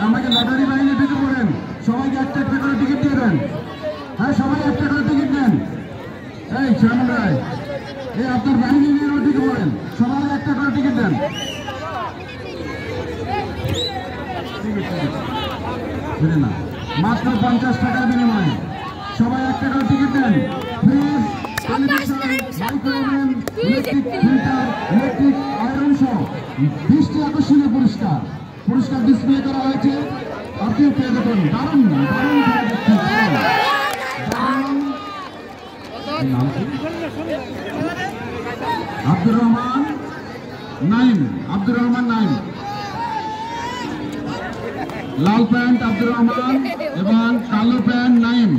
আমাকে লটারি বাহিনী দিতে পারেন, সবাইকে একটা একটা করে টিকিট দিয়ে দেন। হ্যাঁ, সবাই একটা করে টিকিট দেন। এই শ্যামল রায়, এই আপনার বাহিনী নিয়ে দিতে পারেন, সবাই একটা করে টিকিট দেন। না, মাত্র 50 টাকার বিনিময়ে সবাই একটা করে টিকিট দেন। Fridge, television, micro oven, electric filter, electric iron সহ 20টি আকর্ষণীয় পুরস্কার ডিসপ্লে করা হয়েছে। আপনিও পেয়ে যাবেন। দারুণ দারুণ আব্দুর রহমান নাইম, লাল প্যান্ট আব্দুর রহমান এবং কালো প্যান্ট নাইম।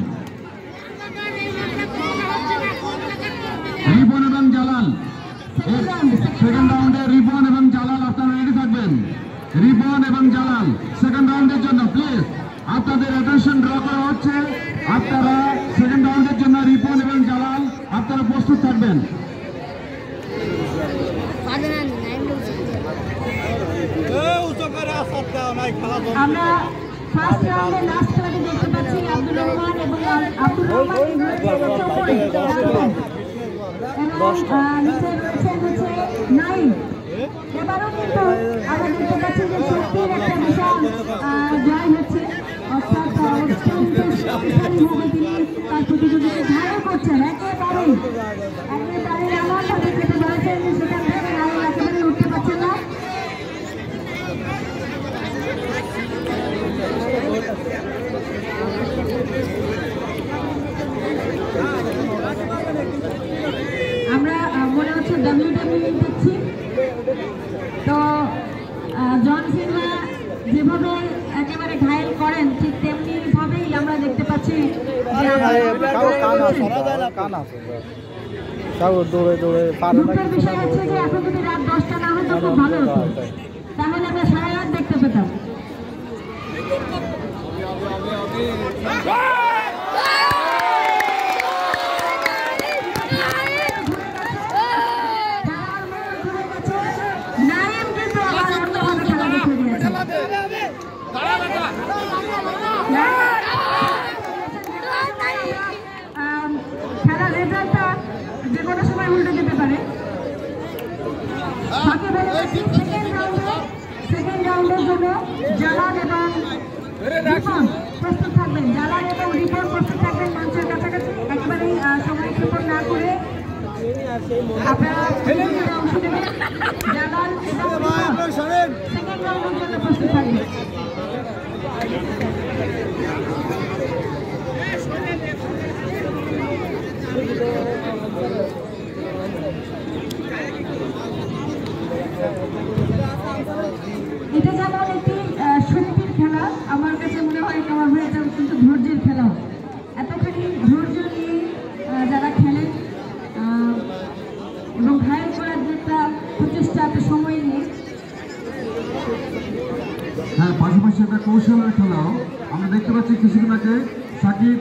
রিপন এবং জালাল, সেকেন্ড রাউন্ডে রিপন এবং জালাল আপনারা রেডি থাকবেন। রিপন এবং জালাল সেকেন্ড রাউন্ডের জন্য প্লিজ আপনাদের অ্যাটেনশন ড্র করা হচ্ছে। আপনারা সেকেন্ড রাউন্ডের জন্য রিপন এবং জালাল আপনারা প্রস্তুত থাকবেন। আমরা ফার্স্ট রাউন্ডে লাস্ট খেলাটি দেখতে পাচ্ছি আব্দুর রহমান এবং নাইম। এবারও কিন্তু আমরা দেখতে পাচ্ছি যে শক্তির একটা বিশাল জয় হচ্ছে, অর্থাৎ তিনি তার প্রতিযোগীকে ঘায়ল করছেন। একেবারে এমনভাবে কেটে ধরেছেন সেখান থেকে নাইম একেবারে উঠতে পারছেন না। আমরা মনে হচ্ছে WWE দেখছি। তো জন সিনহা যেভাবে একেবারে ঘায়েল করেন ঠিক তেমনি ভাবেই আমরা দেখতে পাচ্ছি দুঃখের বিষয় হচ্ছে যে এখন যদি রাত 10টা না হতো খুব ভালো হতো, তাহলে আমরা সারা রাত দেখতে পেতাম। খেলার রেজাল্টটা যে কোনো সময় উল্টে যেতে পারে। সেকেন্ড রাউন্ডের জন্য জালাল এবং রিপন প্রস্তুত থাকবেন। প্রস্তুত থাকবেন মঞ্চের কাছাকাছি, একেবারেই সময় ক্ষেপণ না করে আপনারা অংশ নেবেন। জালাল এবং সেকেন্ড রাউন্ডের জন্য প্রস্তুত থাকবেন। এটা যেমন একটি শক্তির খেলা, আমার কাছে মনে হয় আমার ভাই এটা কিন্তু ধৈর্যের খেলা। এতখানি ধৈর্য নিয়ে যারা খেলেন এবং ঘায়েল করার যে একটা প্রচেষ্টা, এত সময় নিয়ে, হ্যাঁ, পাশাপাশি একটা কৌশলের খেলাও আমরা দেখতে পাচ্ছি। কিছুদিন আগে সাকিব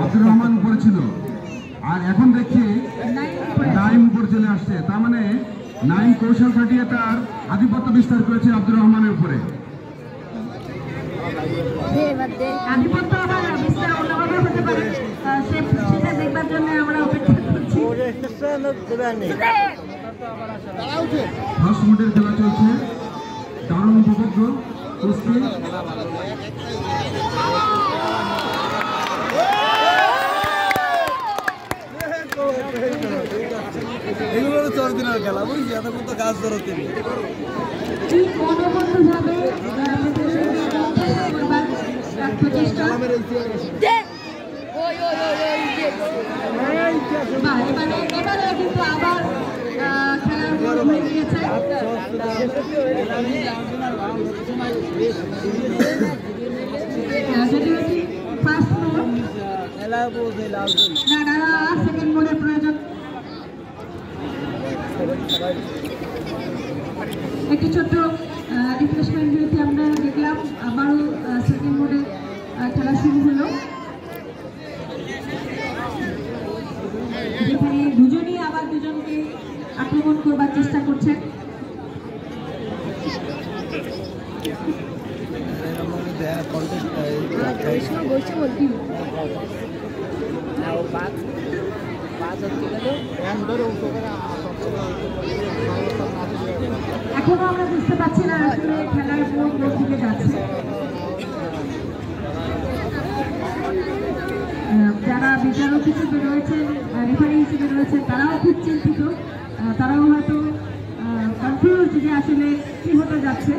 আব্দুর রহমান উপরে ছিল, আর এখন দেখছি নাইম উপরে চলে আসছে। তার মানে নাইম কৌশল খাটিয়ে তার আধিপত্য বিস্তার করেছে আব্দুর রহমানের উপরে। আধিপত্য আবার বিস্তার অন্যভাবে হতে পারে, সেটা দেখবার জন্য আমরা অপেক্ষা করছি। ফার্স্ট মুডের খেলা চলছে, দারুণ উপভোগ্য কুস্তি। এগুলো তো 4 দিনের খেলা, বুঝছি, এতক্ষণ তো কাজ ধরো তিনি। এবারে কিন্তু আবার খেলা হয়ে গিয়েছে। যদিও ফার্স্ট মোড না, সেকেন্ড মোডের প্রয়োজন। একটি ছোট্ট রিফ্রেশমেন্ট বিরতি আমরা দেখলাম, আবারও সেকেন্ড মোডে খেলা শুরু হলো, যেখানে দুজনই আবার দুজনকে আক্রমণ করবার চেষ্টা করছেন। এখনো আমরা বুঝতে পারছি না আসলে খেলার কোন দিকে যাচ্ছে। যারা বিচারক হিসেবে রয়েছেন, রেফারি হিসেবে রয়েছেন, তারাও খুব চিন্তিত, তারাও হয়তো কনফিউজ যে আসলে কি হতে যাচ্ছে।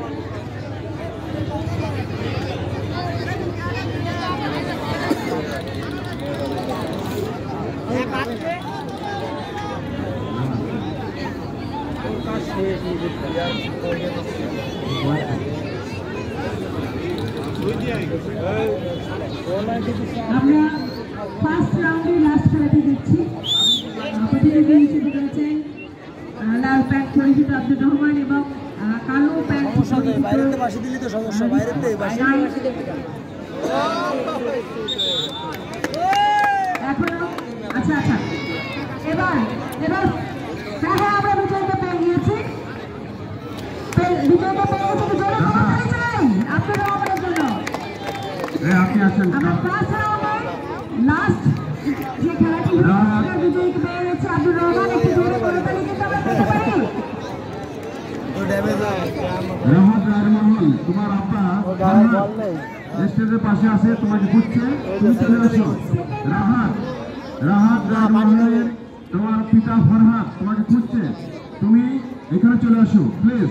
আমরা ফার্স্ট রাউন্ডে লাস্ট খেলাটি দেখছি। প্রতিযোগী হিসেবে রয়েছেন লাল প্যান্ট পরিচিত আব্দুর রহমান এবং কালো প্যান্ট এখনো। আচ্ছা আচ্ছা, এবার এবার হ্যাঁ হ্যাঁ আমরা বিজয়কে পেয়ে গিয়েছি। বিজয়কে পেয়ে গেছি, জোরে করতে চাই আব্দুর রহমানের জন্য। আপনি আছেন আমরা ফার্স্ট রাউন্ডে লাস্ট যে খেলাটি বিজয়কে পেয়ে গেছে আব্দুর রহমান। একটু জোরে করে তালি কিন্তু আমরা পেতে পারি। রাহাত রায়মহল, তোমার আব্বা স্টেজের পাশে আছে, তোমাকে খুঁজছে, তুমি চলে আসো। রাহাত রায়মহলের তোমার পিতা ফরহাদ তোমাকে খুঁজছে, তুমি এখানে চলে আসো প্লিজ।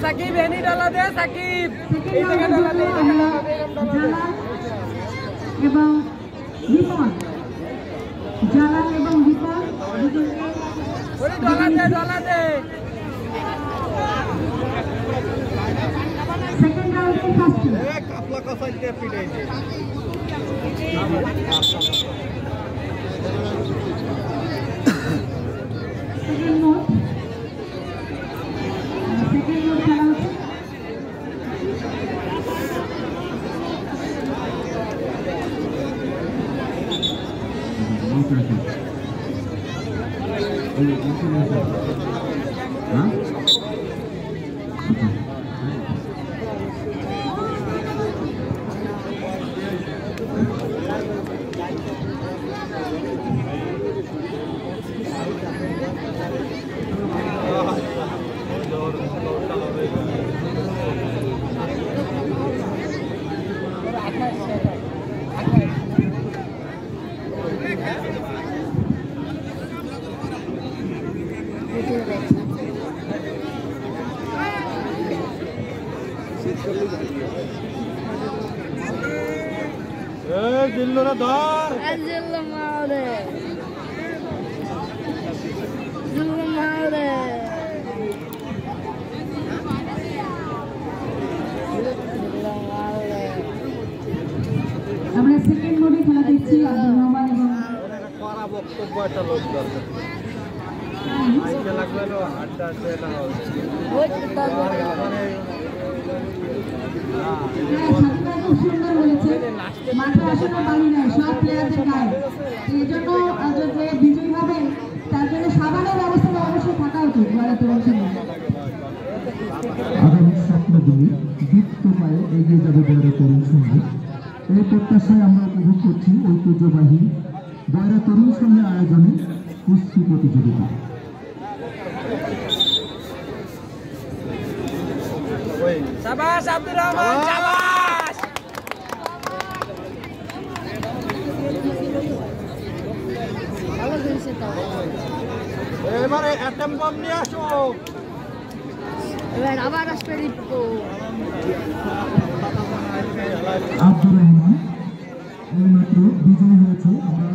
সাকিব এনি ডালা দে, সাকিব এবং রিপন, জালাল এবং রিপন ওরে ডালা দে। সেকেন্ড রাউন্ডে ফার্স্ট কাপলা কসাইতে পিটাইছে সেকেন্ড মোড খেলা হচ্ছে। দিল্লুরা ধর আমরা সেকেন্ড মোডে খেলা দেখছি আব্দুর রহমান এবং করা বক্তব্য একটা লোক দরকার আইকে লাগলো হাতটা সেটা হবে খুব সুন্দর বলেছে, মাঠে আসলে বাড়ি নাই, সব প্লেয়ারদের গায়ে। এই জন্য যে বিজয়ী হবেন তার জন্য সাবানের ব্যবস্থা অবশ্যই থাকা উচিত। আগামী স্বপ্নগুলি দীপ্ত পায়ে এগিয়ে যাবে বয়রা তরুণ সংঘ। এই প্রত্যাশায় আমরা উপভোগ করছি ঐতিহ্যবাহী বয়রা তরুণ সংঘের আয়োজনে কুস্তি প্রতিযোগিতা। শাবাশ আব্দুর রহমান, শাবাশ। এবারে অ্যাটম বম নিয়ে আসো। এবার আবার আসবে রিপো। আব্দুর রহমান এইমাত্র বিজয়ী হয়েছে। আমরা